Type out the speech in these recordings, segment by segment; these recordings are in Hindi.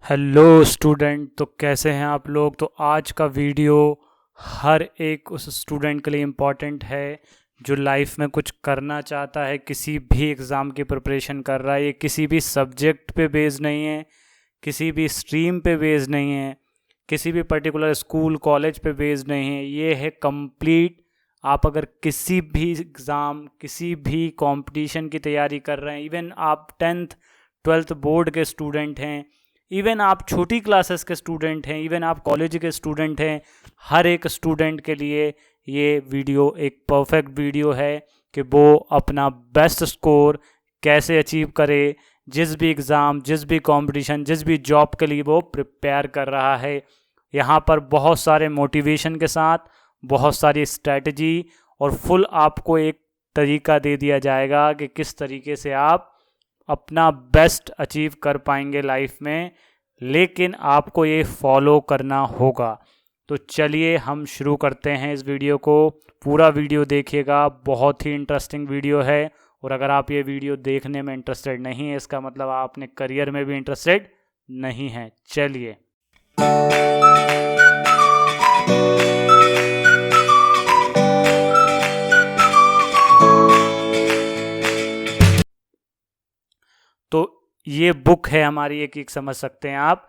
Hello student. तो कैसे हैं आप लोग। तो आज का वीडियो हर एक उस स्टूडेंट के लिए इम्पॉर्टेंट है जो लाइफ में कुछ करना चाहता है, किसी भी एग्ज़ाम की प्रिपरेशन कर रहा है। ये किसी भी सब्जेक्ट पे बेस्ड नहीं है, किसी भी स्ट्रीम पे बेस्ड नहीं है, किसी भी पर्टिकुलर स्कूल कॉलेज पे बेस्ड नहीं है। ये है कंप्लीट। आप अगर किसी भी एग्ज़ाम, किसी भी कंपटीशन की तैयारी कर रहे हैं, इवन आप 10th 12th बोर्ड के स्टूडेंट हैं, इवन आप छोटी क्लासेस के स्टूडेंट हैं, इवन आप कॉलेज के स्टूडेंट हैं, हर एक स्टूडेंट के लिए ये वीडियो एक परफेक्ट वीडियो है कि वो अपना बेस्ट स्कोर कैसे अचीव करे, जिस भी एग्ज़ाम, जिस भी कंपटीशन, जिस भी जॉब के लिए वो प्रिपेयर कर रहा है। यहाँ पर बहुत सारे मोटिवेशन के साथ बहुत सारी स्ट्रैटेजी और फुल आपको एक तरीका दे दिया जाएगा कि किस तरीके से आप अपना बेस्ट अचीव कर पाएंगे लाइफ में, लेकिन आपको ये फॉलो करना होगा। तो चलिए हम शुरू करते हैं इस वीडियो को। पूरा वीडियो देखिएगा, बहुत ही इंटरेस्टिंग वीडियो है। और अगर आप ये वीडियो देखने में इंटरेस्टेड नहीं है, इसका मतलब आप अपने करियर में भी इंटरेस्टेड नहीं हैं। चलिए। तो ये बुक है हमारी, एक समझ सकते हैं आप,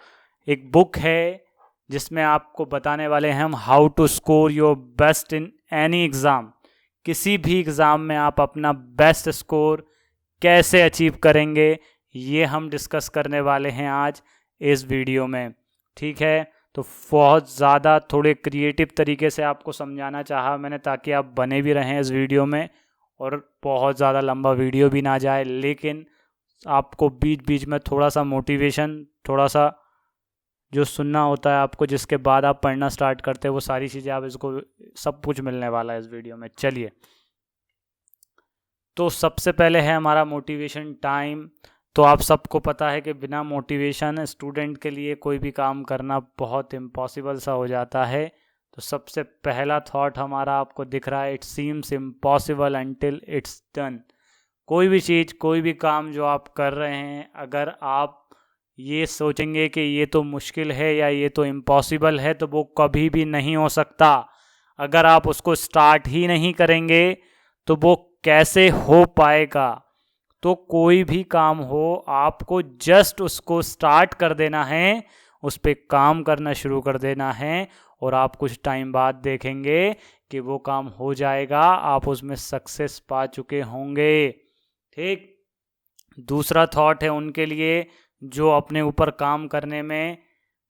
एक बुक है जिसमें आपको बताने वाले हैं हम how to score your best in any exam. किसी भी एग्ज़ाम में आप अपना बेस्ट स्कोर कैसे अचीव करेंगे, ये हम डिस्कस करने वाले हैं आज इस वीडियो में। ठीक है, तो बहुत ज़्यादा थोड़े क्रिएटिव तरीके से आपको समझाना चाहा मैंने, ताकि आप बने भी रहें इस वीडियो में और बहुत ज़्यादा लंबा वीडियो भी ना जाए, लेकिन आपको बीच बीच में थोड़ा सा मोटिवेशन, थोड़ा सा जो सुनना होता है आपको, जिसके बाद आप पढ़ना स्टार्ट करते हैं, वो सारी चीज़ें आप इसको सब कुछ मिलने वाला है इस वीडियो में। चलिए, तो सबसे पहले है हमारा मोटिवेशन टाइम। तो आप सबको पता है कि बिना मोटिवेशन स्टूडेंट के लिए कोई भी काम करना बहुत इम्पॉसिबल सा हो जाता है। तो सबसे पहला थॉट हमारा आपको दिख रहा है, it seems impossible until it's done. कोई भी चीज़, कोई भी काम जो आप कर रहे हैं, अगर आप ये सोचेंगे कि ये तो मुश्किल है या ये तो इम्पॉसिबल है, तो वो कभी भी नहीं हो सकता। अगर आप उसको स्टार्ट ही नहीं करेंगे तो वो कैसे हो पाएगा। तो कोई भी काम हो, आपको जस्ट उसको स्टार्ट कर देना है, उस पर काम करना शुरू कर देना है, और आप कुछ टाइम बाद देखेंगे कि वो काम हो जाएगा, आप उसमें सक्सेस पा चुके होंगे। ठीक। दूसरा थॉट है उनके लिए जो अपने ऊपर काम करने में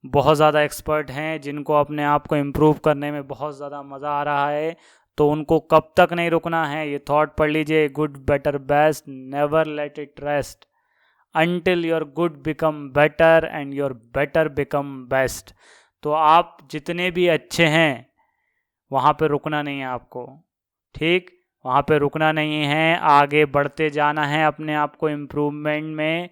बहुत ज़्यादा एक्सपर्ट हैं, जिनको अपने आप को इम्प्रूव करने में बहुत ज़्यादा मज़ा आ रहा है। तो उनको कब तक नहीं रुकना है, ये थॉट पढ़ लीजिए, good better best, never let it rest until your good become better and your better become best. तो आप जितने भी अच्छे हैं वहाँ पे रुकना नहीं है आपको। ठीक, वहाँ पे रुकना नहीं है, आगे बढ़ते जाना है, अपने आप को इम्प्रूवमेंट में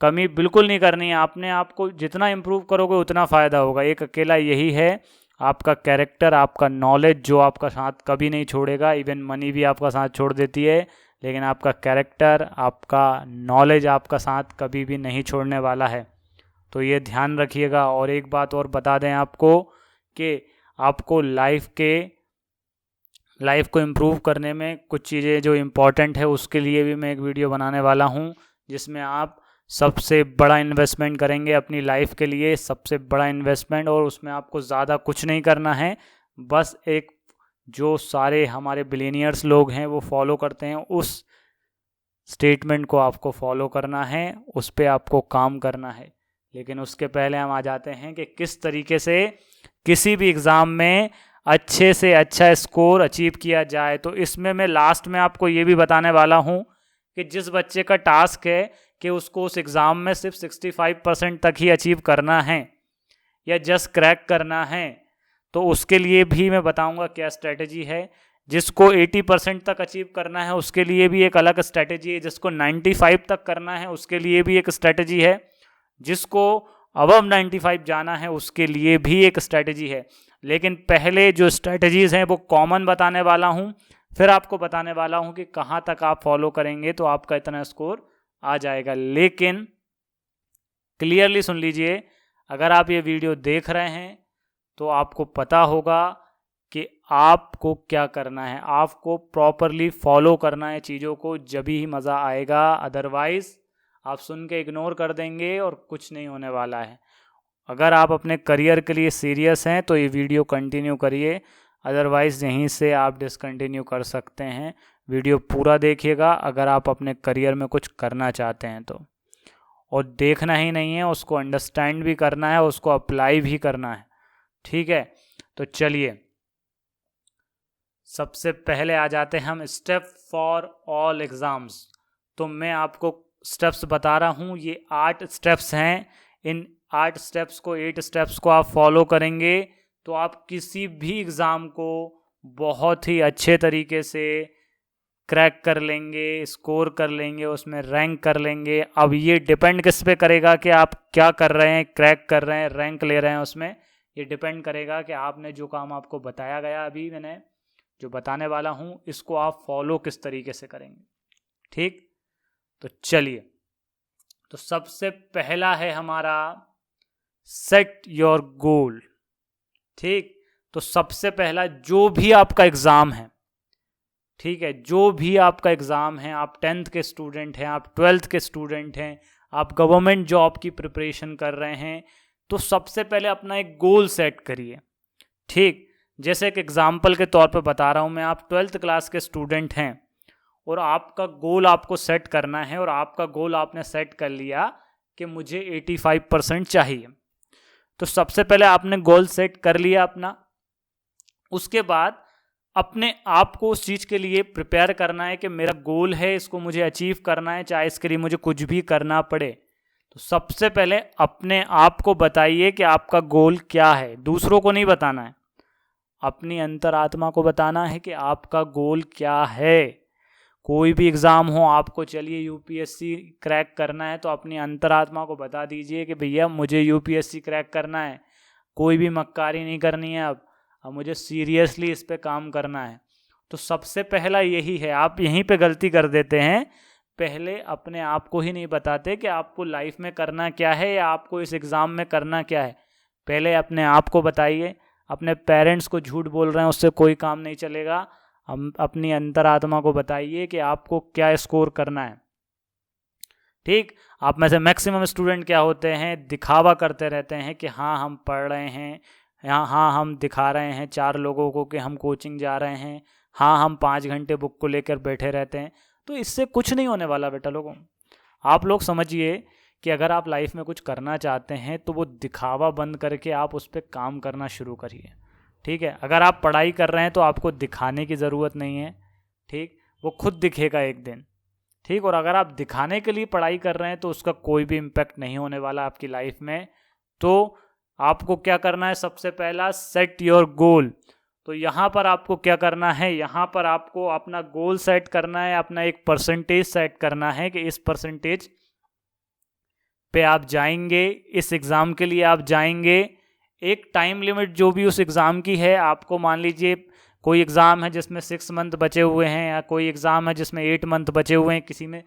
कमी बिल्कुल नहीं करनी है। अपने आप को जितना इम्प्रूव करोगे उतना फ़ायदा होगा। एक अकेला यही है, आपका कैरेक्टर, आपका नॉलेज जो आपका साथ कभी नहीं छोड़ेगा। इवन मनी भी आपका साथ छोड़ देती है, लेकिन आपका कैरेक्टर, आपका नॉलेज आपका साथ कभी भी नहीं छोड़ने वाला है। तो ये ध्यान रखिएगा। और एक बात और बता दें आपको कि आपको लाइफ को इम्प्रूव करने में कुछ चीज़ें जो इम्पोर्टेंट है, उसके लिए भी मैं एक वीडियो बनाने वाला हूँ, जिसमें आप सबसे बड़ा इन्वेस्टमेंट करेंगे अपनी लाइफ के लिए, सबसे बड़ा इन्वेस्टमेंट। और उसमें आपको ज़्यादा कुछ नहीं करना है, बस एक जो सारे हमारे बिलियनियर्स लोग हैं वो फॉलो करते हैं, उस स्टेटमेंट को आपको फॉलो करना है, उस पर आपको काम करना है। लेकिन उसके पहले हम आ जाते हैं कि किस तरीके से किसी भी एग्ज़ाम में अच्छे से अच्छा स्कोर अचीव किया जाए। तो इसमें मैं लास्ट में आपको ये भी बताने वाला हूँ कि जिस बच्चे का टास्क है कि उसको उस एग्ज़ाम में सिर्फ 65% तक ही अचीव करना है या जस्ट क्रैक करना है, तो उसके लिए भी मैं बताऊंगा क्या स्ट्रेटजी है। जिसको 80% तक अचीव करना है उसके लिए भी एक अलग स्ट्रेटजी है, जिसको 95 तक करना है उसके लिए भी एक स्ट्रेटजी है, जिसको अबव 95 जाना है उसके लिए भी एक स्ट्रेटजी है। लेकिन पहले जो स्ट्रेटजीज़ हैं वो कॉमन बताने वाला हूँ, फिर आपको बताने वाला हूँ कि कहाँ तक आप फॉलो करेंगे तो आपका इतना स्कोर आ जाएगा। लेकिन क्लियरली सुन लीजिए, अगर आप ये वीडियो देख रहे हैं तो आपको पता होगा कि आपको क्या करना है, आपको प्रॉपरली फॉलो करना है चीज़ों को, जब ही मज़ा आएगा। अदरवाइज़ आप सुन के इग्नोर कर देंगे और कुछ नहीं होने वाला है। अगर आप अपने करियर के लिए सीरियस हैं तो ये वीडियो कंटिन्यू करिए, अदरवाइज़ यहीं से आप डिसकंटिन्यू कर सकते हैं। वीडियो पूरा देखिएगा अगर आप अपने करियर में कुछ करना चाहते हैं तो। और देखना ही नहीं है, उसको अंडरस्टैंड भी करना है, उसको अप्लाई भी करना है। ठीक है, तो चलिए सबसे पहले आ जाते हैं हम स्टेप फॉर ऑल एग्ज़ाम्स। तो मैं आपको स्टेप्स बता रहा हूँ, ये 8 स्टेप्स हैं। इन 8 स्टेप्स को 8 स्टेप्स को आप फॉलो करेंगे तो आप किसी भी एग्ज़ाम को बहुत ही अच्छे तरीके से क्रैक कर लेंगे, स्कोर कर लेंगे, उसमें रैंक कर लेंगे। अब ये डिपेंड किस पे करेगा कि आप क्या कर रहे हैं, क्रैक कर रहे हैं, रैंक ले रहे हैं, उसमें ये डिपेंड करेगा कि आपने जो काम आपको बताया गया, अभी मैंने जो बताने वाला हूँ, इसको आप फॉलो किस तरीके से करेंगे। ठीक, तो चलिए, तो सबसे पहला है हमारा सेट योर गोल। ठीक, तो सबसे पहला जो भी आपका एग्ज़ाम है, ठीक है, जो भी आपका एग्ज़ाम है, आप 10th के स्टूडेंट हैं, आप 12th के स्टूडेंट हैं, आप गवर्नमेंट जॉब की प्रिपरेशन कर रहे हैं, तो सबसे पहले अपना एक गोल सेट करिए। ठीक, जैसे एक एग्ज़ाम्पल के तौर पे बता रहा हूँ मैं, आप 12th क्लास के स्टूडेंट हैं और आपका गोल आपको सेट करना है, और आपका गोल आपने सेट कर लिया कि मुझे 85% चाहिए। तो सबसे पहले आपने गोल सेट कर लिया अपना। उसके बाद अपने आप को उस चीज़ के लिए प्रिपेयर करना है कि मेरा गोल है, इसको मुझे अचीव करना है, चाहे इसके लिए मुझे कुछ भी करना पड़े। तो सबसे पहले अपने आप को बताइए कि आपका गोल क्या है। दूसरों को नहीं बताना है, अपनी अंतरात्मा को बताना है कि आपका गोल क्या है। कोई भी एग्ज़ाम हो, आपको चलिए यूपीएससी क्रैक करना है, तो अपनी अंतरात्मा को बता दीजिए कि भैया मुझे यूपीएससी क्रैक करना है, कोई भी मक्कारी नहीं करनी है, अब मुझे सीरियसली इस पे काम करना है। तो सबसे पहला यही है, आप यहीं पे गलती कर देते हैं, पहले अपने आप को ही नहीं बताते कि आपको लाइफ में करना क्या है या आपको इस एग्ज़ाम में करना क्या है। पहले अपने आप को बताइए। अपने पेरेंट्स को झूठ बोल रहे हैं उससे कोई काम नहीं चलेगा। हम अपनी अंतरात्मा को बताइए कि आपको क्या स्कोर करना है। ठीक, आप में से मैक्सिमम स्टूडेंट क्या होते हैं, दिखावा करते रहते हैं कि हाँ हम पढ़ रहे हैं, हाँ हम दिखा रहे हैं 4 लोगों को कि हम कोचिंग जा रहे हैं, हाँ हम 5 घंटे बुक को लेकर बैठे रहते हैं। तो इससे कुछ नहीं होने वाला बेटा लोगों। आप लोग समझिए कि अगर आप लाइफ में कुछ करना चाहते हैं तो वो दिखावा बंद करके आप उस पर काम करना शुरू करिए। ठीक है, अगर आप पढ़ाई कर रहे हैं तो आपको दिखाने की ज़रूरत नहीं है। ठीक, वो खुद दिखेगा एक दिन। ठीक, और अगर आप दिखाने के लिए पढ़ाई कर रहे हैं तो उसका कोई भी इम्पैक्ट नहीं होने वाला आपकी लाइफ में। तो आपको क्या करना है, सबसे पहला सेट योर गोल। तो यहाँ पर आपको क्या करना है, यहाँ पर आपको अपना गोल सेट करना है, अपना एक परसेंटेज सेट करना है कि इस परसेंटेज पे आप जाएंगे, इस एग्ज़ाम के लिए आप जाएंगे। एक टाइम लिमिट जो भी उस एग्ज़ाम की है, आपको मान लीजिए कोई एग्ज़ाम है जिसमें 6 मंथ बचे हुए हैं, या कोई एग्ज़ाम है जिसमें 8 मंथ बचे हुए हैं, किसी में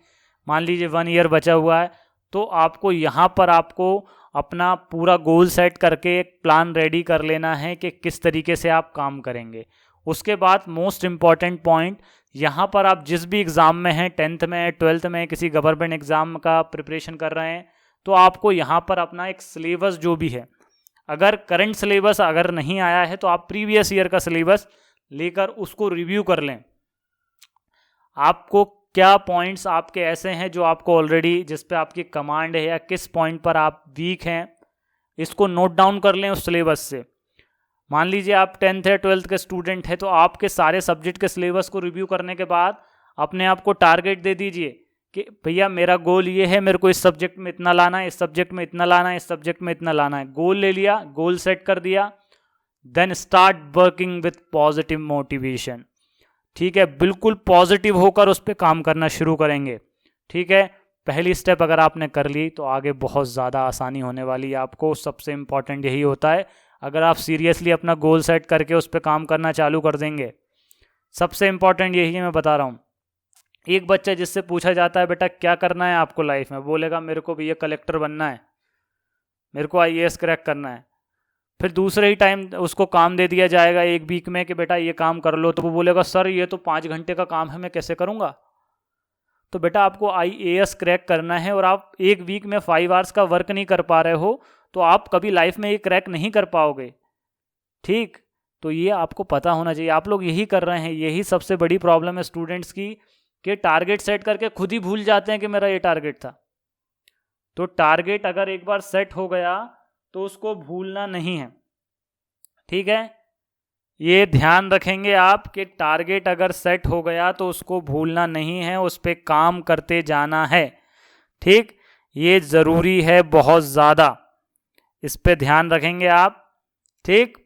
मान लीजिए 1 ईयर बचा हुआ है, तो आपको यहाँ पर आपको अपना पूरा गोल सेट करके एक प्लान रेडी कर लेना है कि किस तरीके से आप काम करेंगे। उसके बाद मोस्ट इम्पॉर्टेंट पॉइंट, यहाँ पर आप जिस भी एग्ज़ाम में हैं, 10th में, 12th में, किसी गवर्नमेंट एग्ज़ाम का प्रिपरेशन कर रहे हैं, तो आपको यहाँ पर अपना एक सिलेबस जो भी है, अगर करंट सिलेबस अगर नहीं आया है तो आप प्रीवियस ईयर का सिलेबस लेकर उसको रिव्यू कर लें। आपको क्या पॉइंट्स आपके ऐसे हैं जो आपको ऑलरेडी, जिस पे आपकी कमांड है, या किस पॉइंट पर आप वीक हैं, इसको नोट डाउन कर लें उस सिलेबस से। मान लीजिए आप 10th या 12th के स्टूडेंट हैं, तो आपके सारे सब्जेक्ट के सिलेबस को रिव्यू करने के बाद अपने आप को टारगेट दे दीजिए कि भैया मेरा गोल ये है, मेरे को इस सब्जेक्ट में इतना लाना है, इस सब्जेक्ट में इतना लाना है, इस सब्जेक्ट में इतना लाना है। गोल ले लिया, गोल सेट कर दिया, then start working with positive motivation. ठीक है, बिल्कुल पॉजिटिव होकर उस पर काम करना शुरू करेंगे। ठीक है, पहली स्टेप अगर आपने कर ली तो आगे बहुत ज़्यादा आसानी होने वाली है आपको। सबसे इम्पॉर्टेंट यही होता है, अगर आप सीरियसली अपना गोल सेट करके उस पर काम करना चालू कर देंगे, सबसे इम्पॉर्टेंट यही है, मैं बता रहा हूँ। एक बच्चा जिससे पूछा जाता है बेटा क्या करना है आपको लाइफ में, बोलेगा मेरे को भैया कलेक्टर बनना है, मेरे को IAS क्रैक करना है, फिर दूसरे ही टाइम उसको काम दे दिया जाएगा 1 वीक में कि बेटा ये काम कर लो, तो वो बोलेगा सर ये तो 5 घंटे का काम है, मैं कैसे करूँगा। तो बेटा आपको IAS क्रैक करना है और आप 1 वीक में 5 आवर्स का वर्क नहीं कर पा रहे हो, तो आप कभी लाइफ में ये क्रैक नहीं कर पाओगे। ठीक, तो ये आपको पता होना चाहिए। आप लोग यही कर रहे हैं, यही सबसे बड़ी प्रॉब्लम है स्टूडेंट्स की, कि टारगेट सेट करके खुद ही भूल जाते हैं कि मेरा ये टारगेट था। तो टारगेट अगर एक बार सेट हो गया तो उसको भूलना नहीं है, ठीक है। ये ध्यान रखेंगे आप कि टारगेट अगर सेट हो गया तो उसको भूलना नहीं है, उस पर काम करते जाना है। ठीक, ये ज़रूरी है बहुत ज़्यादा, इस पे ध्यान रखेंगे आप। ठीक,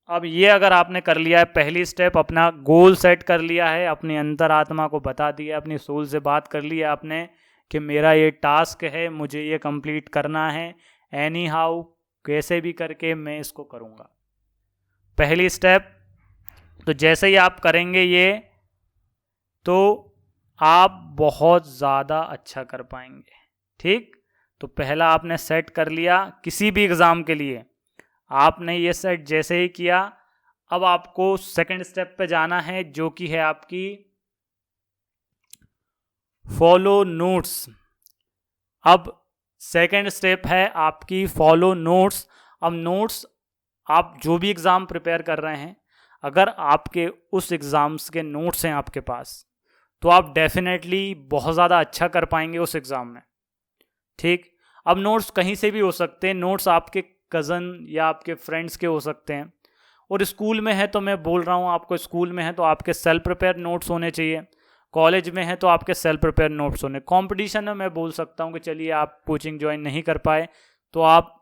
अब ये अगर आपने कर लिया है, पहली स्टेप अपना गोल सेट कर लिया है, अपनी अंतरात्मा को बता दिया, अपनी सोल से बात कर लिया आपने कि मेरा ये टास्क है, मुझे ये कंप्लीट करना है, एनी हाउ कैसे भी करके मैं इसको करूँगा। पहली स्टेप। तो जैसे ही आप करेंगे ये, तो आप बहुत ज़्यादा अच्छा कर पाएंगे। ठीक, तो पहला आपने सेट कर लिया किसी भी एग्ज़ाम के लिए, आपने ये सेट जैसे ही किया, अब आपको सेकंड स्टेप पे जाना है, जो कि है आपकी फॉलो नोट्स। अब सेकंड स्टेप है आपकी फॉलो नोट्स। अब नोट्स, आप जो भी एग्ज़ाम प्रिपेयर कर रहे हैं, अगर आपके उस एग्ज़ाम्स के नोट्स हैं आपके पास, तो आप डेफिनेटली बहुत ज़्यादा अच्छा कर पाएंगे उस एग्ज़ाम में। ठीक, अब नोट्स कहीं से भी हो सकते हैं, नोट्स आपके कज़न या आपके फ्रेंड्स के हो सकते हैं, और स्कूल में है तो मैं बोल रहा हूँ आपको, स्कूल में है तो आपके सेल्फ प्रिपेयर नोट्स होने चाहिए, कॉलेज में है तो आपके सेल्फ प्रिपेयर नोट्स होने। कंपटीशन में मैं बोल सकता हूँ कि चलिए आप कोचिंग ज्वाइन नहीं कर पाए तो आप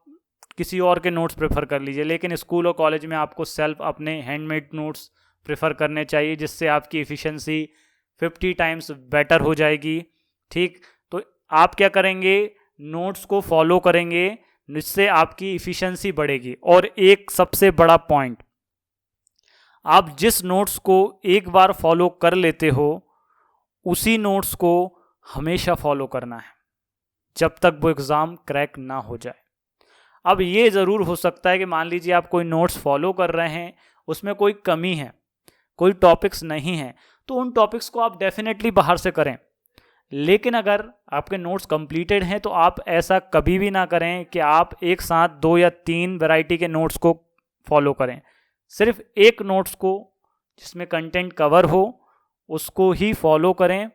किसी और के नोट्स प्रेफर कर लीजिए, लेकिन स्कूल और कॉलेज में आपको सेल्फ अपने हैंडमेड नोट्स प्रेफर करने चाहिए, जिससे आपकी एफिशिएंसी 50 टाइम्स बेटर हो जाएगी। ठीक, तो आप क्या करेंगे, नोट्स को फॉलो करेंगे, जिससे आपकी एफिशिएंसी बढ़ेगी। और एक सबसे बड़ा पॉइंट, आप जिस नोट्स को एक बार फॉलो कर लेते हो, उसी नोट्स को हमेशा फॉलो करना है जब तक वो एग्ज़ाम क्रैक ना हो जाए। अब ये ज़रूर हो सकता है कि मान लीजिए आप कोई नोट्स फॉलो कर रहे हैं, उसमें कोई कमी है, कोई टॉपिक्स नहीं है, तो उन टॉपिक्स को आप डेफिनेटली बाहर से करें। लेकिन अगर आपके नोट्स कंप्लीटेड हैं तो आप ऐसा कभी भी ना करें कि आप एक साथ 2 या 3 वैरायटी के नोट्स को फॉलो करें। सिर्फ एक नोट्स को जिसमें कंटेंट कवर हो उसको ही फॉलो करें,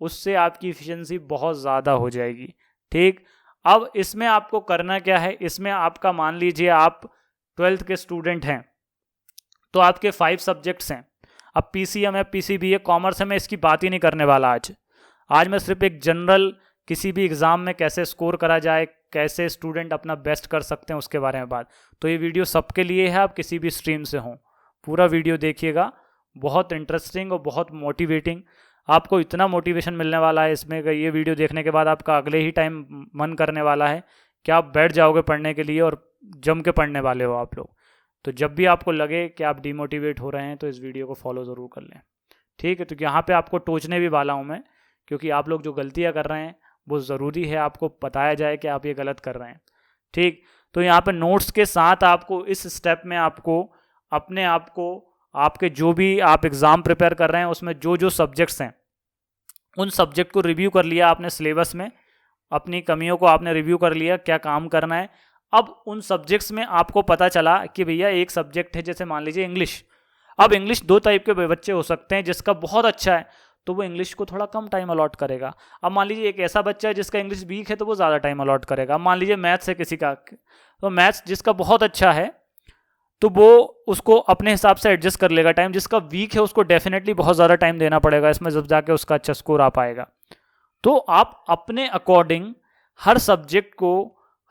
उससे आपकी एफिशिएंसी बहुत ज़्यादा हो जाएगी। ठीक, अब इसमें आपको करना क्या है, इसमें आपका मान लीजिए आप 12th के स्टूडेंट हैं तो आपके 5 सब्जेक्ट्स हैं। अब PCM है, PCB है, कॉमर्स है, मैं इसकी बात ही नहीं करने वाला आज मैं सिर्फ एक जनरल किसी भी एग्ज़ाम में कैसे स्कोर करा जाए, कैसे स्टूडेंट अपना बेस्ट कर सकते हैं उसके बारे में बात। तो ये वीडियो सबके लिए है, आप किसी भी स्ट्रीम से हों, पूरा वीडियो देखिएगा, बहुत इंटरेस्टिंग और बहुत मोटिवेटिंग। आपको इतना मोटिवेशन मिलने वाला है इसमें कि ये वीडियो देखने के बाद आपका अगले ही टाइम मन करने वाला है कि आप बैठ जाओगे पढ़ने के लिए और जम के पढ़ने वाले हो आप लोग। तो जब भी आपको लगे कि आप डिमोटिवेट हो रहे हैं तो इस वीडियो को फॉलो ज़रूर कर लें। ठीक है, तो यहाँ पे आपको टोचने भी वाला हूँ मैं, क्योंकि आप लोग जो गलतियाँ कर रहे हैं वो ज़रूरी है आपको बताया जाए कि आप ये गलत कर रहे हैं। ठीक, तो यहाँ पे नोट्स के साथ आपको इस स्टेप में आपको अपने आप को, आपके जो भी आप एग्ज़ाम प्रिपेयर कर रहे हैं उसमें जो जो सब्जेक्ट्स हैं उन सब्जेक्ट को रिव्यू कर लिया आपने, सिलेबस में अपनी कमियों को आपने रिव्यू कर लिया, क्या काम करना है। अब उन सब्जेक्ट्स में आपको पता चला कि भैया एक सब्जेक्ट है, जैसे मान लीजिए इंग्लिश। अब इंग्लिश 2 टाइप के बच्चे हो सकते हैं, जिसका बहुत अच्छा है तो वो इंग्लिश को थोड़ा कम टाइम अलॉट करेगा। अब मान लीजिए एक ऐसा बच्चा है जिसका इंग्लिश वीक है तो वो ज़्यादा टाइम अलॉट करेगा। अब मान लीजिए मैथ्स है किसी का, तो मैथ्स जिसका बहुत अच्छा है तो वो उसको अपने हिसाब से एडजस्ट कर लेगा टाइम, जिसका वीक है उसको डेफिनेटली बहुत ज़्यादा टाइम देना पड़ेगा इसमें, जब जाके उसका अच्छा स्कोर आ पाएगा। तो आप अपने अकॉर्डिंग हर सब्जेक्ट को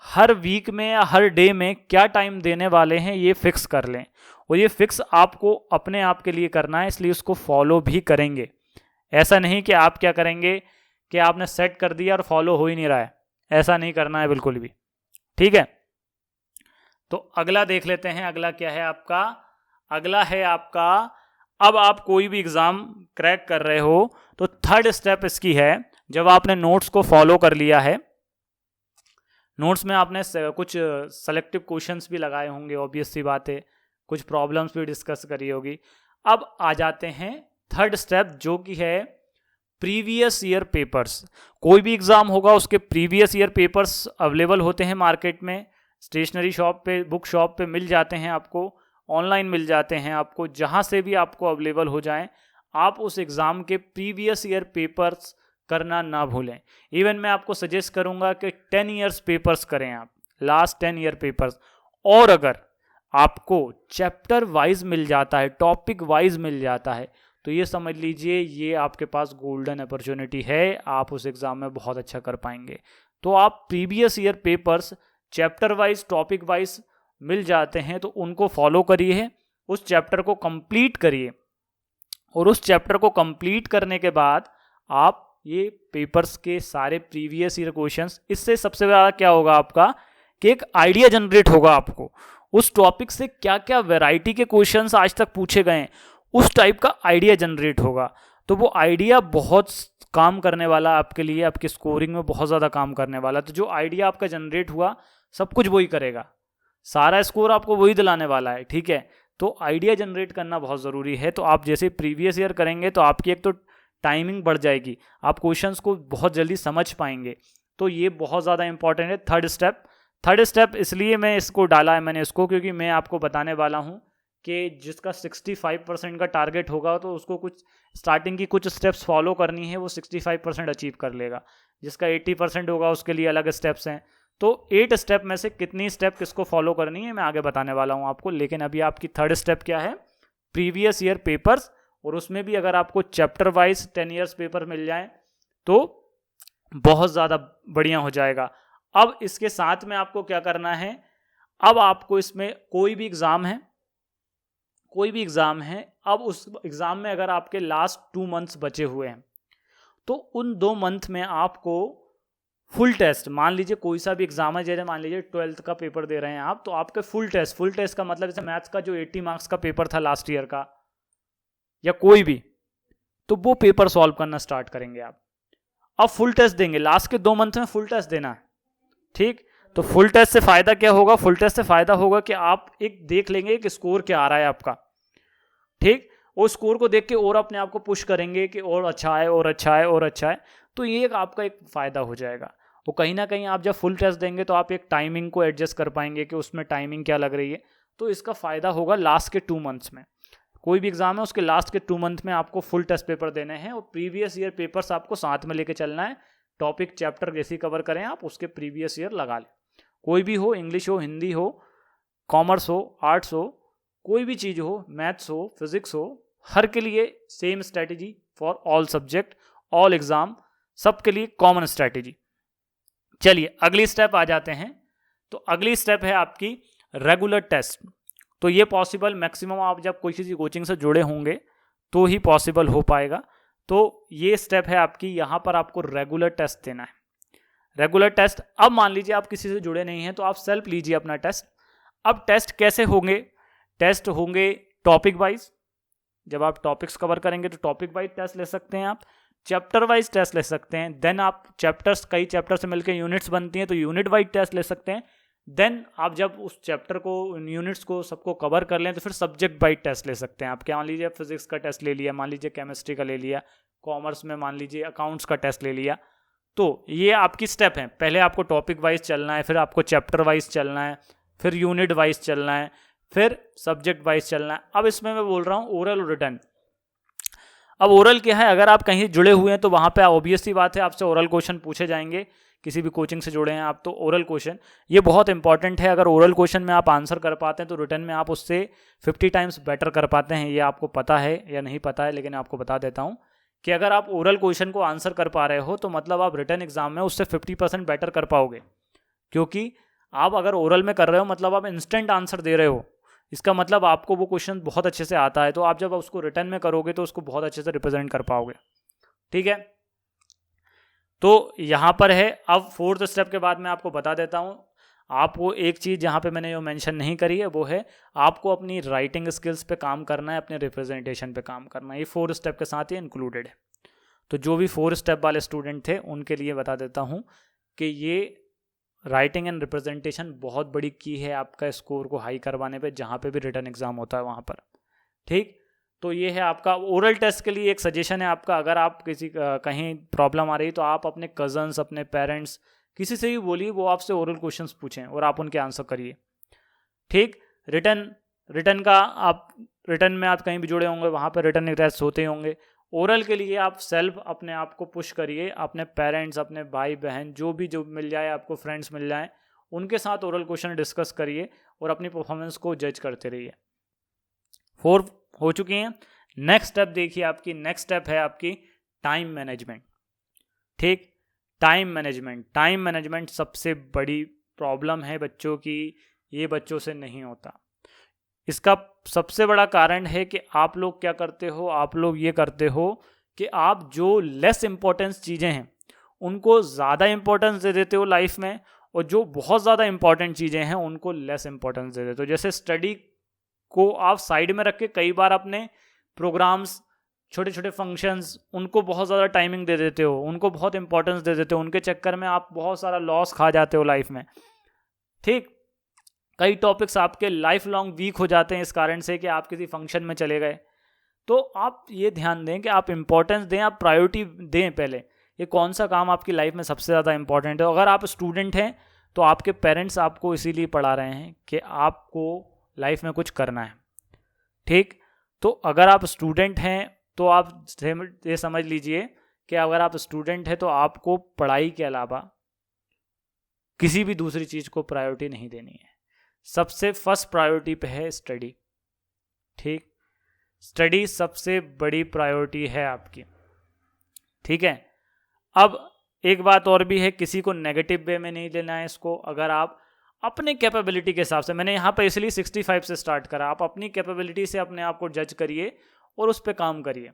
हर वीक में या हर डे में क्या टाइम देने वाले हैं ये फिक्स कर लें, और ये फिक्स आपको अपने आप के लिए करना है, इसलिए उसको फॉलो भी करेंगे। ऐसा नहीं कि आप क्या करेंगे कि आपने सेट कर दिया और फॉलो हो ही नहीं रहा है, ऐसा नहीं करना है बिल्कुल भी। ठीक है, तो अगला देख लेते हैं। अगला क्या है आपका, अगला है आपका, अब आप कोई भी एग्ज़ाम क्रैक कर रहे हो तो थर्ड स्टेप इसकी है, जब आपने नोट्स को फॉलो कर लिया है, नोट्स में आपने कुछ सेलेक्टिव क्वेश्चंस भी लगाए होंगे, ऑब्वियस सी बात है, कुछ प्रॉब्लम्स भी डिस्कस करी होगी। अब आ जाते हैं थर्ड स्टेप, जो कि है प्रीवियस ईयर पेपर्स। कोई भी एग्ज़ाम होगा उसके प्रीवियस ईयर पेपर्स अवेलेबल होते हैं मार्केट में, स्टेशनरी शॉप पे, बुक शॉप पे मिल जाते हैं आपको, ऑनलाइन मिल जाते हैं आपको, जहाँ से भी आपको अवेलेबल हो जाएं। आप उस एग्ज़ाम के प्रीवियस ईयर पेपर्स करना ना भूलें। इवन मैं आपको सजेस्ट करूँगा कि 10 ईयर्स पेपर्स करें आप, लास्ट 10 ईयर पेपर्स। और अगर आपको चैप्टर वाइज मिल जाता है, टॉपिक वाइज मिल जाता है, तो ये समझ लीजिए ये आपके पास गोल्डन अपॉर्चुनिटी है, आप उस एग्ज़ाम में बहुत अच्छा कर पाएंगे। तो आप previous year papers chapter wise, topic wise मिल जाते हैं तो उनको फॉलो करिए, उस चैप्टर को कंप्लीट करिए, और उस चैप्टर को कंप्लीट करने के बाद आप ये पेपर्स के सारे प्रीवियस ईयर क्वेश्चंस, इससे सबसे ज़्यादा क्या होगा आपका कि एक आइडिया जनरेट होगा आपको उस टॉपिक से क्या क्या वैरायटी के क्वेश्चंस आज तक पूछे गए हैं, उस टाइप का आइडिया जनरेट होगा। तो वो आइडिया बहुत काम करने वाला आपके लिए, आपकी स्कोरिंग में बहुत ज़्यादा काम करने वाला। तो जो आइडिया आपका जनरेट हुआ सब कुछ वही करेगा, सारा स्कोर आपको वही दिलाने वाला है, ठीक है। तो आइडिया जनरेट करना बहुत ज़रूरी है। तो आप जैसे प्रीवियस ईयर करेंगे तो आपकी एक तो टाइमिंग बढ़ जाएगी, आप क्वेश्चंस को बहुत जल्दी समझ पाएंगे। तो ये बहुत ज़्यादा इंपॉर्टेंट है थर्ड स्टेप इसलिए मैं इसको डाला है मैंने इसको, क्योंकि मैं आपको बताने वाला हूँ कि जिसका 65% का टारगेट होगा तो उसको कुछ स्टार्टिंग की कुछ स्टेप्स फॉलो करनी है, वो 65% अचीव कर लेगा। जिसका 80% होगा उसके लिए अलग स्टेप्स हैं। तो 8 स्टेप में से कितनी स्टेप किसको फॉलो करनी है मैं आगे बताने वाला हूँ आपको। लेकिन अभी आपकी थर्ड स्टेप क्या है, प्रीवियस ईयर पेपर्स, और उसमें भी अगर आपको चैप्टर वाइज 10 ईयर्स पेपर मिल जाए तो बहुत ज़्यादा बढ़िया हो जाएगा। अब इसके साथ में आपको क्या करना है, अब आपको इसमें कोई भी एग्ज़ाम है, अब उस एग्ज़ाम में अगर आपके लास्ट 2 मंथ्स बचे हुए हैं तो उन 2 मंथ में आपको फुल टेस्ट, मान लीजिए कोई सा भी एग्जाम है, जैसे मान लीजिए 12th का पेपर दे रहे हैं आप, तो आपके फुल टेस्ट का मतलब जैसे मैथ्स का जो 80 मार्क्स का पेपर था लास्ट ईयर का या कोई भी, तो वो पेपर सॉल्व करना स्टार्ट करेंगे आप। अब फुल टेस्ट देंगे, लास्ट के 2 मंथ में फुल टेस्ट देना है, ठीक। तो फुल टेस्ट से फायदा क्या होगा, फुल टेस्ट से फायदा होगा कि आप एक देख लेंगे कि स्कोर क्या आ रहा है आपका, ठीक। उस स्कोर को देख के और अपने आप को पुश करेंगे कि और अच्छा है और अच्छा है और अच्छा है। तो ये एक आपका एक फ़ायदा हो जाएगा। वो कहीं ना कहीं आप जब फुल टेस्ट देंगे तो आप एक टाइमिंग को एडजस्ट कर पाएंगे कि उसमें टाइमिंग क्या लग रही है। तो इसका फ़ायदा होगा लास्ट के 2 मंथ्स में। कोई भी एग्जाम है उसके लास्ट के 2 मंथ में आपको फुल टेस्ट पेपर देने हैं और प्रीवियस ईयर पेपर्स आपको साथ में लेके चलना है। टॉपिक चैप्टर जैसे कवर करें आप उसके प्रीवियस ईयर लगा लें, कोई भी हो, इंग्लिश हो, हिंदी हो, कॉमर्स हो, आर्ट्स हो, कोई भी चीज़ हो, मैथ्स हो, फिजिक्स हो, हर के लिए same strategy for all subject, all exam, सबके लिए कॉमन स्ट्रैटेजी। चलिए अगली स्टेप आ जाते हैं। तो अगली स्टेप है आपकी रेगुलर टेस्ट। तो ये पॉसिबल मैक्सिमम आप जब कोई किसी कोचिंग से जुड़े होंगे तो ही पॉसिबल हो पाएगा। तो ये स्टेप है आपकी, यहाँ पर आपको रेगुलर टेस्ट देना है। रेगुलर टेस्ट, अब मान लीजिए आप किसी से जुड़े नहीं हैं तो आप सेल्फ लीजिए अपना टेस्ट। अब टेस्ट कैसे होंगे, टेस्ट होंगे टॉपिक वाइज। जब आप टॉपिक्स कवर करेंगे तो टॉपिक वाइज टेस्ट ले सकते हैं, आप चैप्टर वाइज टेस्ट ले सकते हैं। देन आप चैप्टर्स, कई चैप्टर से मिलकर यूनिट्स बनती हैं तो यूनिट वाइज टेस्ट ले सकते हैं। देन आप जब उस चैप्टर को, यूनिट्स को सबको कवर कर लें तो फिर सब्जेक्ट वाइज टेस्ट ले सकते हैं आप। क्या मान लीजिए फिजिक्स का टेस्ट ले लिया, मान लीजिए केमिस्ट्री का ले लिया, कॉमर्स में मान लीजिए अकाउंट्स का टेस्ट ले लिया। तो ये आपकी स्टेप है, पहले आपको टॉपिक वाइज चलना है, फिर आपको चैप्टर वाइज चलना है, फिर यूनिट वाइज चलना है, फिर सब्जेक्ट वाइज चलना है। अब इसमें मैं बोल रहा हूँ ओरल और रिटन। अब ओरल क्या है, अगर आप कहीं जुड़े हुए हैं तो वहाँ पे ऑब्वियस सी बात है आपसे ओरल क्वेश्चन पूछे जाएंगे। किसी भी कोचिंग से जुड़े हैं आप तो ओरल क्वेश्चन ये बहुत इंपॉर्टेंट है। अगर ओरल क्वेश्चन में आप आंसर कर पाते हैं तो रिटन में आप उससे 50 टाइम्स बेटर कर पाते हैं। ये आपको पता है या नहीं पता है, लेकिन आपको बता देता हूँ कि अगर आप ओरल क्वेश्चन को आंसर कर पा रहे हो तो मतलब आप रिटन एग्जाम में उससे 50% बेटर कर पाओगे। क्योंकि आप अगर ओरल में कर रहे हो मतलब आप इंस्टेंट आंसर दे रहे हो, इसका मतलब आपको वो क्वेश्चन बहुत अच्छे से आता है। तो आप जब उसको रिटर्न में करोगे तो उसको बहुत अच्छे से रिप्रेजेंट कर पाओगे, ठीक है। तो यहाँ पर है। अब 4th स्टेप के बाद मैं आपको बता देता हूँ, आपको एक चीज़ जहाँ पे मैंने जो मेंशन नहीं करी है वो है आपको अपनी राइटिंग स्किल्स पे काम करना है, अपने रिप्रेजेंटेशन पे काम करना है। ये 4 स्टेप के साथ ही इंक्लूडेड है। तो जो भी 4 स्टेप वाले स्टूडेंट थे उनके लिए बता देता हूँ कि ये राइटिंग एंड रिप्रेजेंटेशन बहुत बड़ी की है आपका स्कोर को हाई करवाने पे, जहाँ पे भी रिटन एग्ज़ाम होता है वहाँ पर। ठीक, तो ये है आपका ओरल टेस्ट के लिए एक सजेशन है आपका। अगर आप किसी कहीं प्रॉब्लम आ रही तो आप अपने कज़न्स, अपने पेरेंट्स, किसी से भी बोलिए, वो आपसे ओरल क्वेश्चंस पूछें और आप उनके आंसर करिए। ठीक, रिटन का आप रिटन में आप कहीं भी जुड़े होंगे वहाँ पर रिटन टेस्ट होते होंगे। ओरल के लिए आप सेल्फ अपने आप को पुश करिए, अपने पेरेंट्स, अपने भाई बहन, जो मिल जाए आपको, फ्रेंड्स मिल जाए, उनके साथ ओरल क्वेश्चन डिस्कस करिए और अपनी परफॉर्मेंस को जज करते रहिए। 4 हो चुकी हैं। नेक्स्ट स्टेप देखिए, आपकी नेक्स्ट स्टेप है आपकी टाइम मैनेजमेंट। ठीक, टाइम मैनेजमेंट सबसे बड़ी प्रॉब्लम है बच्चों की, ये बच्चों से नहीं होता। इसका सबसे बड़ा कारण है कि आप लोग क्या करते हो, आप लोग ये करते हो कि आप जो लेस इंपॉर्टेंस चीज़ें हैं उनको ज़्यादा इंपॉर्टेंस दे देते हो लाइफ में, और जो बहुत ज़्यादा इंपॉर्टेंट चीज़ें हैं उनको लेस इंपॉर्टेंस दे देते हो। जैसे स्टडी को आप साइड में रख के कई बार अपने प्रोग्राम्स, छोटे छोटे फंक्शंस, उनको बहुत ज़्यादा टाइमिंग दे देते हो, उनको बहुत इंपॉर्टेंस दे देते हो, उनके चक्कर में आप बहुत सारा लॉस खा जाते हो लाइफ में। ठीक, कई टॉपिक्स आपके लाइफ लॉन्ग वीक हो जाते हैं इस कारण से कि आप किसी फंक्शन में चले गए। तो आप ये ध्यान दें कि आप इंपॉर्टेंस दें, आप प्रायोरिटी दें पहले, ये कौन सा काम आपकी लाइफ में सबसे ज़्यादा इंपॉर्टेंट है। अगर आप स्टूडेंट हैं तो आपके पेरेंट्स आपको इसीलिए पढ़ा रहे हैं कि आपको लाइफ में कुछ करना है। ठीक, तो अगर आप स्टूडेंट हैं तो आप ये समझ लीजिए कि अगर आप स्टूडेंट हैं तो आपको पढ़ाई के अलावा किसी भी दूसरी चीज़ को प्रायोरिटी नहीं देनी है। सबसे फर्स्ट प्रायोरिटी पे है स्टडी। ठीक, स्टडी सबसे बड़ी प्रायोरिटी है आपकी। ठीक है, अब एक बात और भी है, किसी को नेगेटिव वे में नहीं लेना है इसको। अगर आप अपने कैपेबिलिटी के हिसाब से, मैंने यहाँ पे इसलिए 65 से स्टार्ट करा, आप अपनी कैपेबिलिटी से अपने आप को जज करिए और उस पर काम करिए।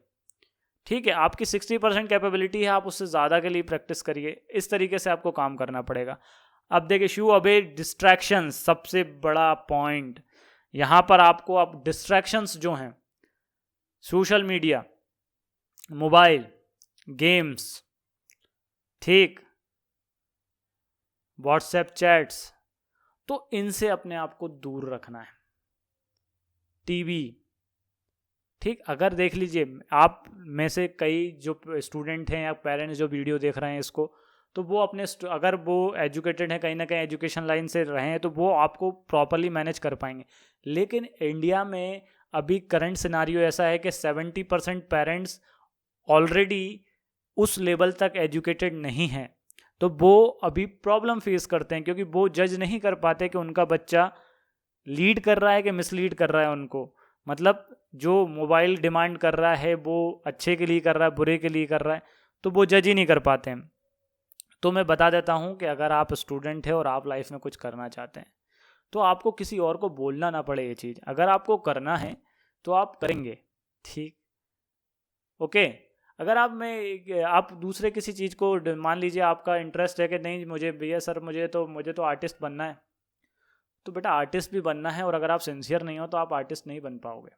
ठीक है, आपकी 60% कैपेबिलिटी है, आप उससे ज़्यादा के लिए प्रैक्टिस करिए। इस तरीके से आपको काम करना पड़ेगा। अब देखिए, शू अवे डिस्ट्रैक्शंस, सबसे बड़ा पॉइंट यहाँ पर आपको, अब डिस्ट्रैक्शंस जो हैं, सोशल मीडिया, मोबाइल, गेम्स, ठीक, व्हाट्सएप चैट्स, तो इनसे अपने आप को दूर रखना है। टीवी, ठीक, अगर देख लीजिए आप में से कई जो स्टूडेंट हैं या पेरेंट्स जो वीडियो देख रहे हैं इसको, तो वो अपने, अगर वो एजुकेटेड हैं, कहीं ना कहीं एजुकेशन लाइन से रहे हैं, तो वो आपको प्रॉपरली मैनेज कर पाएंगे। लेकिन इंडिया में अभी करंट सिनारियो ऐसा है कि 70% पेरेंट्स ऑलरेडी उस लेवल तक एजुकेटेड नहीं हैं, तो वो अभी प्रॉब्लम फेस करते हैं, क्योंकि वो जज नहीं कर पाते कि उनका बच्चा लीड कर रहा है कि मिसलीड कर रहा है उनको। मतलब जो मोबाइल डिमांड कर रहा है वो अच्छे के लिए कर रहा है, बुरे के लिए कर रहा है, तो वो जज ही नहीं कर पाते हैं। तो मैं बता देता हूँ कि अगर आप स्टूडेंट हैं और आप लाइफ में कुछ करना चाहते हैं तो आपको किसी और को बोलना ना पड़े ये चीज़। अगर आपको करना है तो आप करेंगे। ठीक, ओके। अगर आप दूसरे किसी चीज़ को, मान लीजिए आपका इंटरेस्ट है कि नहीं मुझे भैया सर मुझे तो आर्टिस्ट बनना है, तो बेटा आर्टिस्ट भी बनना है, और अगर आप सिंसियर नहीं हो तो आप आर्टिस्ट नहीं बन पाओगे।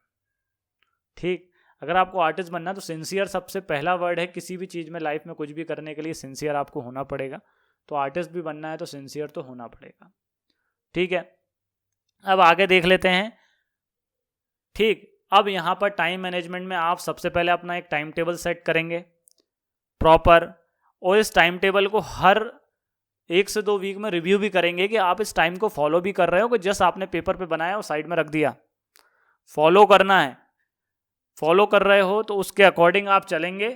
ठीक, अगर आपको आर्टिस्ट बनना है तो सिंसियर सबसे पहला वर्ड है। किसी भी चीज़ में लाइफ में कुछ भी करने के लिए सिंसियर आपको होना पड़ेगा। तो आर्टिस्ट भी बनना है तो सिंसियर तो होना पड़ेगा। ठीक है, अब आगे देख लेते हैं। ठीक, अब यहाँ पर टाइम मैनेजमेंट में आप सबसे पहले अपना एक टाइम टेबल सेट करेंगे प्रॉपर, और इस टाइम टेबल को हर 1 से 2 वीक में रिव्यू भी करेंगे कि आप इस टाइम को फॉलो भी कर रहे हो, कि जस्ट आपने पेपर पे बनाया और साइड में रख दिया। फॉलो करना है, फॉलो कर रहे हो तो उसके अकॉर्डिंग आप चलेंगे।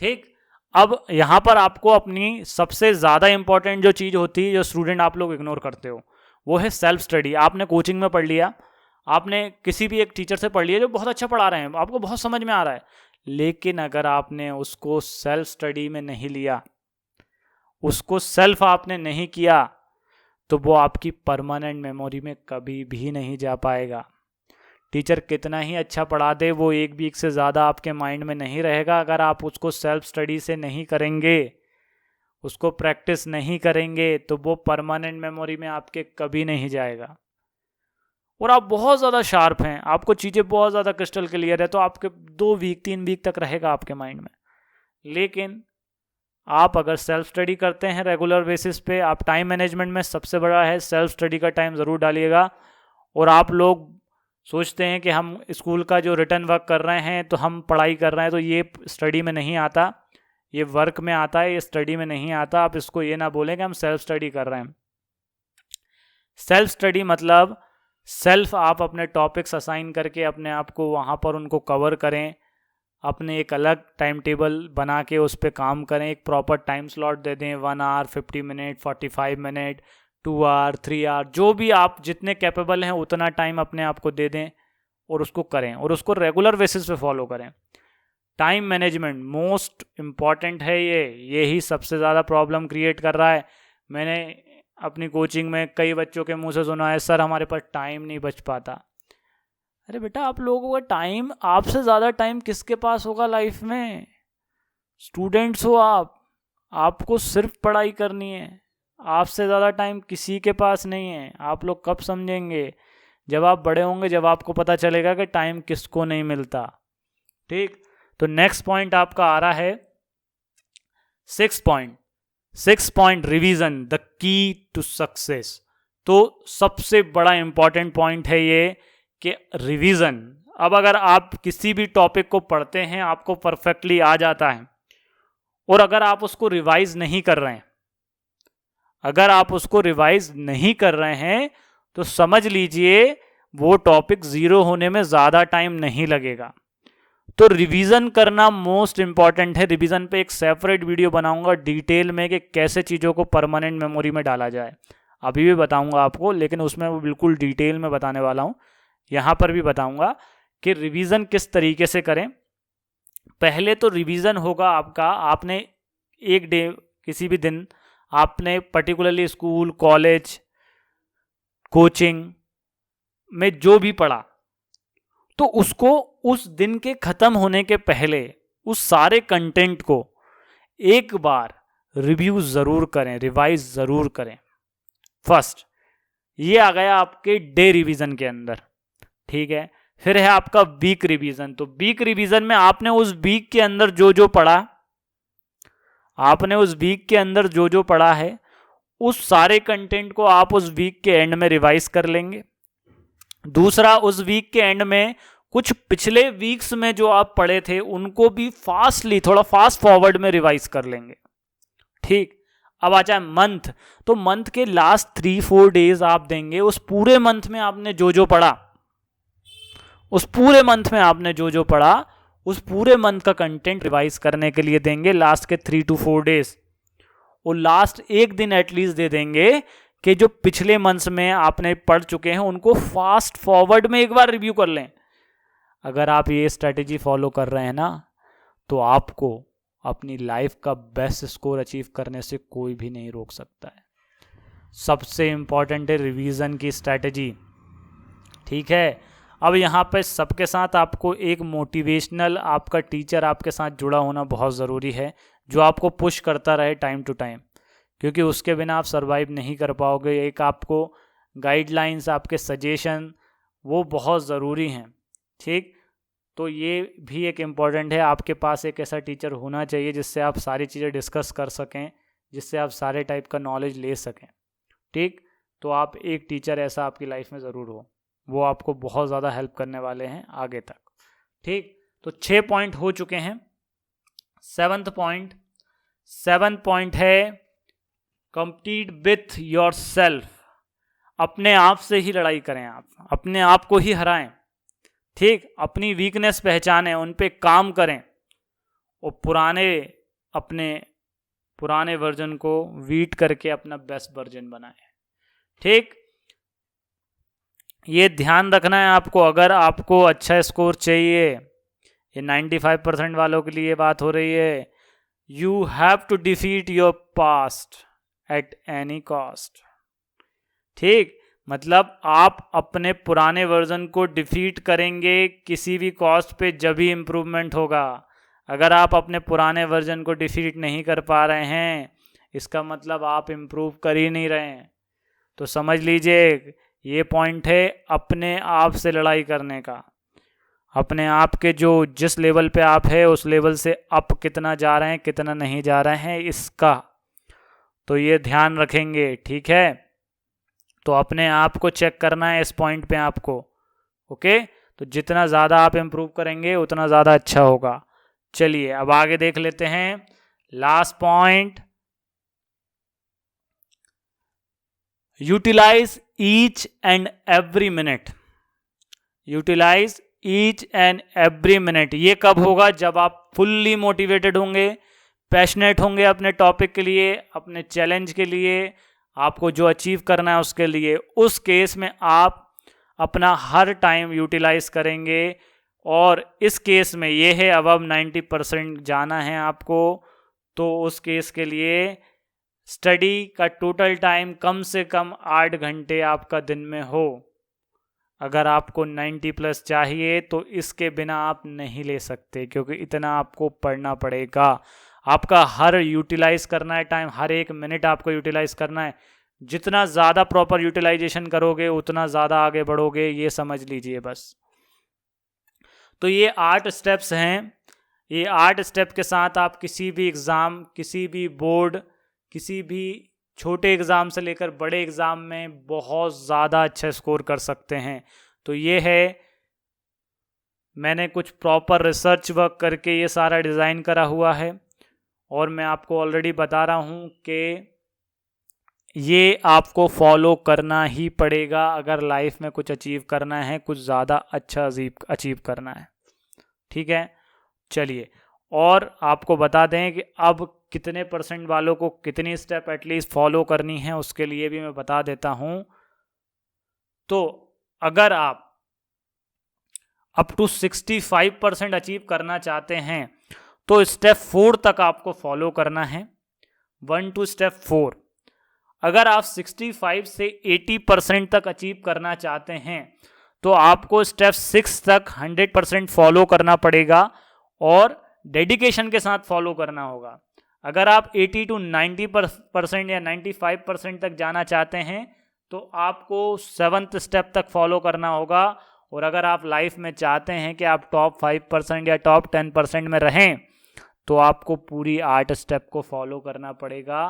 ठीक, अब यहां पर आपको अपनी सबसे ज़्यादा इंपॉर्टेंट जो चीज़ होती है, जो स्टूडेंट आप लोग इग्नोर करते हो, वो है सेल्फ स्टडी। आपने कोचिंग में पढ़ लिया, आपने किसी भी एक टीचर से पढ़ लिया जो बहुत अच्छा पढ़ा रहे हैं, आपको बहुत समझ में आ रहा है, लेकिन अगर आपने उसको सेल्फ स्टडी में नहीं लिया, उसको सेल्फ आपने नहीं किया, तो वो आपकी परमानेंट मेमोरी में कभी भी नहीं जा पाएगा। टीचर कितना ही अच्छा पढ़ा दे, वो 1 वीक से ज़्यादा आपके माइंड में नहीं रहेगा अगर आप उसको सेल्फ स्टडी से नहीं करेंगे, उसको प्रैक्टिस नहीं करेंगे, तो वो परमानेंट मेमोरी में आपके कभी नहीं जाएगा। और आप बहुत ज़्यादा शार्प हैं, आपको चीज़ें बहुत ज़्यादा क्रिस्टल क्लियर है, तो आपके 2 वीक 3 वीक तक रहेगा आपके माइंड में। लेकिन आप अगर सेल्फ स्टडी करते हैं रेगुलर बेसिस पे, आप टाइम मैनेजमेंट में सबसे बड़ा है सेल्फ स्टडी का टाइम ज़रूर डालिएगा। और आप लोग सोचते हैं कि हम स्कूल का जो रिटर्न वर्क कर रहे हैं तो हम पढ़ाई कर रहे हैं, तो ये स्टडी में नहीं आता, ये वर्क में आता है, ये स्टडी में नहीं आता। आप इसको ये ना बोलें कि हम सेल्फ स्टडी कर रहे हैं। सेल्फ स्टडी मतलब सेल्फ आप अपने टॉपिक्स असाइन करके अपने आप को वहाँ पर उनको कवर करें, अपने एक अलग टाइम टेबल बना के उस पर काम करें, एक प्रॉपर टाइम स्लॉट दे दें, 1 hour 50 minute 45 minute 2 hour 3 hour, जो भी आप जितने कैपेबल हैं उतना टाइम अपने आप को दे दें और उसको करें और उसको रेगुलर बेसिस पे फॉलो करें। टाइम मैनेजमेंट मोस्ट इम्पॉर्टेंट है, यही सबसे ज़्यादा प्रॉब्लम क्रिएट कर रहा है। मैंने अपनी कोचिंग में कई बच्चों के मुंह से सुना है, सर हमारे पास टाइम नहीं बच पाता। अरे बेटा, आप लोगों का टाइम, आपसे ज़्यादा टाइम किसके पास होगा लाइफ में? स्टूडेंट्स हो आप, आपको सिर्फ पढ़ाई करनी है, आपसे ज़्यादा टाइम किसी के पास नहीं है। आप लोग कब समझेंगे? जब आप बड़े होंगे, जब आपको पता चलेगा कि टाइम किसको नहीं मिलता। ठीक, तो नेक्स्ट पॉइंट आपका आ रहा है 6 point revision the key to success. तो सबसे बड़ा इंपॉर्टेंट पॉइंट है ये कि रिवीजन। अब अगर आप किसी भी टॉपिक को पढ़ते हैं, आपको परफेक्टली आ जाता है, और अगर आप उसको रिवाइज नहीं कर रहे हैं, अगर आप उसको रिवाइज नहीं कर रहे हैं तो समझ लीजिए वो टॉपिक ज़ीरो होने में ज़्यादा टाइम नहीं लगेगा। तो रिवीजन करना मोस्ट इंपॉर्टेंट है। रिवीजन पे एक सेपरेट वीडियो बनाऊंगा डिटेल में कि कैसे चीज़ों को परमानेंट मेमोरी में डाला जाए, अभी भी बताऊंगा आपको, लेकिन उसमें वो बिल्कुल डिटेल में बताने वाला हूँ। यहाँ पर भी बताऊंगा कि रिवीजन किस तरीके से करें। पहले तो रिवीजन होगा आपका, आपने एक डे, किसी भी दिन आपने पर्टिकुलरली स्कूल, कॉलेज, कोचिंग में जो भी पढ़ा, तो उसको उस दिन के ख़त्म होने के पहले उस सारे कंटेंट को एक बार रिव्यू ज़रूर करें, रिवाइज ज़रूर करें। फर्स्ट, ये आ गया आपके डे रिवीजन के अंदर। ठीक है, फिर है आपका वीक रिवीजन। तो वीक रिवीजन में आपने उस वीक के अंदर जो जो पढ़ा, आपने उस वीक के अंदर जो जो पढ़ा है, उस सारे कंटेंट को आप उस वीक के एंड में रिवाइज कर लेंगे। दूसरा, उस वीक के एंड में कुछ पिछले वीक्स में जो आप पढ़े थे उनको भी फास्टली, थोड़ा फास्ट फॉरवर्ड में रिवाइज कर लेंगे। ठीक, अब आ जाए मंथ। तो मंथ के लास्ट 3-4 डेज आप देंगे, उस पूरे मंथ में आपने जो जो पढ़ा, उस पूरे मंथ में आपने जो जो पढ़ा, उस पूरे मंथ का कंटेंट रिवाइज करने के लिए देंगे लास्ट के 3 to 4 डेज। और लास्ट एक दिन एटलीस्ट दे देंगे कि जो पिछले मंथ्स में आपने पढ़ चुके हैं उनको फास्ट फॉरवर्ड में एक बार रिव्यू कर लें। अगर आप ये स्ट्रेटेजी फॉलो कर रहे हैं ना, तो आपको अपनी लाइफ का बेस्ट स्कोर अचीव करने से कोई भी नहीं रोक सकता है। सबसे इम्पॉर्टेंट है रिवीजन की स्ट्रेटेजी। ठीक है, अब यहाँ पे सबके साथ आपको एक मोटिवेशनल आपका टीचर आपके साथ जुड़ा होना बहुत ज़रूरी है, जो आपको पुश करता रहे टाइम टू टाइम, क्योंकि उसके बिना आप सरवाइव नहीं कर पाओगे। एक आपको गाइडलाइंस, आपके सजेशन, वो बहुत ज़रूरी हैं। ठीक, तो ये भी एक इम्पॉर्टेंट है, आपके पास एक ऐसा टीचर होना चाहिए जिससे आप सारी चीज़ें डिस्कस कर सकें, जिससे आप सारे टाइप का नॉलेज ले सकें। ठीक, तो आप एक टीचर ऐसा आपकी लाइफ में ज़रूर हो, वो आपको बहुत ज़्यादा हेल्प करने वाले हैं आगे तक। ठीक, तो 6 पॉइंट हो चुके हैं। 7th पॉइंट है कम्पीट विथ योर सेल्फ। अपने आप से ही लड़ाई करें, आप अपने आप को ही हराएं। ठीक, अपनी वीकनेस पहचानें, उन पे काम करें और अपने पुराने वर्जन को वीट करके अपना बेस्ट वर्जन बनाएं। ठीक, ये ध्यान रखना है आपको। अगर आपको अच्छा स्कोर चाहिए, ये 95% वालों के लिए बात हो रही है, you have to defeat your past at any cost. ठीक, मतलब आप अपने पुराने वर्जन को डिफीट करेंगे किसी भी कॉस्ट पे, जब ही इम्प्रूवमेंट होगा। अगर आप अपने पुराने वर्जन को डिफीट नहीं कर पा रहे हैं, इसका मतलब आप इम्प्रूव कर ही नहीं रहे हैं। तो समझ लीजिए, ये पॉइंट है अपने आप से लड़ाई करने का। अपने आप के जो जिस लेवल पे आप है उस लेवल से अप कितना जा रहे हैं कितना नहीं जा रहे हैं इसका, तो ये ध्यान रखेंगे, ठीक है। तो अपने आप को चेक करना है इस पॉइंट पे आपको, ओके। तो जितना ज़्यादा आप इम्प्रूव करेंगे उतना ज़्यादा अच्छा होगा। चलिए अब आगे देख लेते हैं last point, utilize each and every minute. Utilize each and every minute, ये कब होगा? जब आप फुल्ली मोटिवेटेड होंगे, पैशनेट होंगे अपने टॉपिक के लिए, अपने चैलेंज के लिए, आपको जो अचीव करना है उसके लिए। उस केस में आप अपना हर टाइम यूटिलाइज करेंगे। और इस केस में ये है अबव 90% जाना है आपको, तो उस केस के लिए स्टडी का टोटल टाइम कम से कम 8 घंटे आपका दिन में हो। अगर आपको 90+ चाहिए तो इसके बिना आप नहीं ले सकते, क्योंकि इतना आपको पढ़ना पड़ेगा। आपका हर यूटिलाइज करना है टाइम, हर एक मिनट आपको यूटिलाइज करना है। जितना ज़्यादा प्रॉपर यूटिलाइजेशन करोगे उतना ज़्यादा आगे बढ़ोगे, ये समझ लीजिए बस। तो ये 8 स्टेप्स हैं। ये 8 स्टेप के साथ आप किसी भी एग्ज़ाम, किसी भी बोर्ड, किसी भी छोटे एग्ज़ाम से लेकर बड़े एग्ज़ाम में बहुत ज़्यादा अच्छा स्कोर कर सकते हैं। तो ये है, मैंने कुछ प्रॉपर रिसर्च वर्क करके ये सारा डिज़ाइन करा हुआ है, और मैं आपको ऑलरेडी बता रहा हूँ कि ये आपको फॉलो करना ही पड़ेगा अगर लाइफ में कुछ अचीव करना है, कुछ ज़्यादा अच्छा अचीव करना है, ठीक है। चलिए, और आपको बता दें कि अब कितने % वालों को कितनी स्टेप एटलीस्ट फॉलो करनी है उसके लिए भी मैं बता देता हूँ। तो अगर आप अप टू 65% अचीव करना चाहते हैं तो स्टेप 4 तक आपको फॉलो करना है, 1 to स्टेप 4। अगर आप 65 से 80% तक अचीव करना चाहते हैं तो आपको स्टेप 6 तक 100% फॉलो करना पड़ेगा और डेडिकेशन के साथ फॉलो करना होगा। अगर आप 80 to 90% या 95% तक जाना चाहते हैं तो आपको 7th स्टेप तक फॉलो करना होगा। और अगर आप लाइफ में चाहते हैं कि आप टॉप 5% या टॉप 10% में रहें तो आपको पूरी 8 स्टेप को फॉलो करना पड़ेगा,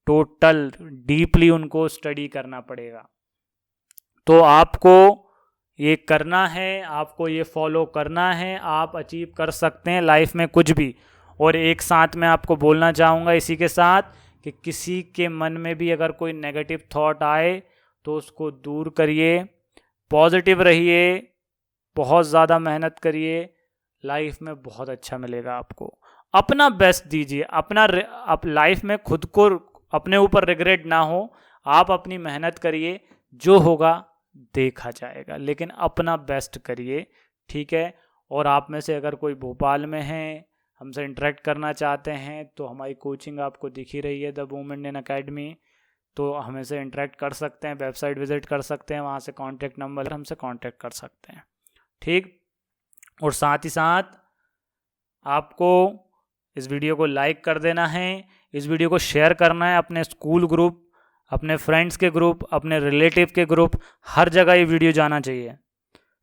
टोटल डीपली उनको स्टडी करना पड़ेगा। तो आपको ये करना है, आपको ये फॉलो करना है, आप अचीव कर सकते हैं लाइफ में कुछ भी। और एक साथ मैं आपको बोलना चाहूँगा इसी के साथ कि किसी के मन में भी अगर कोई नेगेटिव थॉट आए तो उसको दूर करिए, पॉजिटिव रहिए, बहुत ज़्यादा मेहनत करिए, लाइफ में बहुत अच्छा मिलेगा आपको। अपना बेस्ट दीजिए, आप लाइफ में खुद को अपने ऊपर रिग्रेट ना हो, आप अपनी मेहनत करिए, जो होगा देखा जाएगा, लेकिन अपना बेस्ट करिए, ठीक है। और आप में से अगर कोई भोपाल में हैं, हमसे इंटरेक्ट करना चाहते हैं तो हमारी कोचिंग आपको दिख ही रही है, द बूम इंडियन अकेडमी, तो हमें से इंटरेक्ट कर सकते हैं, वेबसाइट विजिट कर सकते हैं, वहाँ से कॉन्टैक्ट नंबर हमसे कॉन्टैक्ट कर सकते हैं, ठीक। और साथ ही साथ आपको इस वीडियो को लाइक कर देना है, इस वीडियो को शेयर करना है अपने स्कूल ग्रुप, अपने फ्रेंड्स के ग्रुप, अपने रिलेटिव के ग्रुप, हर जगह ये वीडियो जाना चाहिए,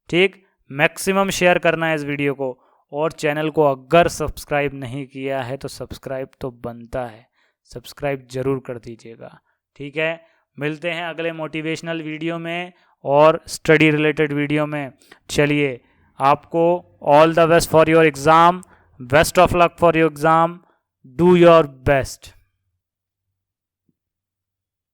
ठीक। मैक्सिमम शेयर करना है इस वीडियो को। और चैनल को अगर सब्सक्राइब नहीं किया है तो सब्सक्राइब तो बनता है, सब्सक्राइब ज़रूर कर दीजिएगा, ठीक है। मिलते हैं अगले मोटिवेशनल वीडियो में और स्टडी रिलेटेड वीडियो में। चलिए, आपको all the best for your exam, best of luck for your exam, do your best.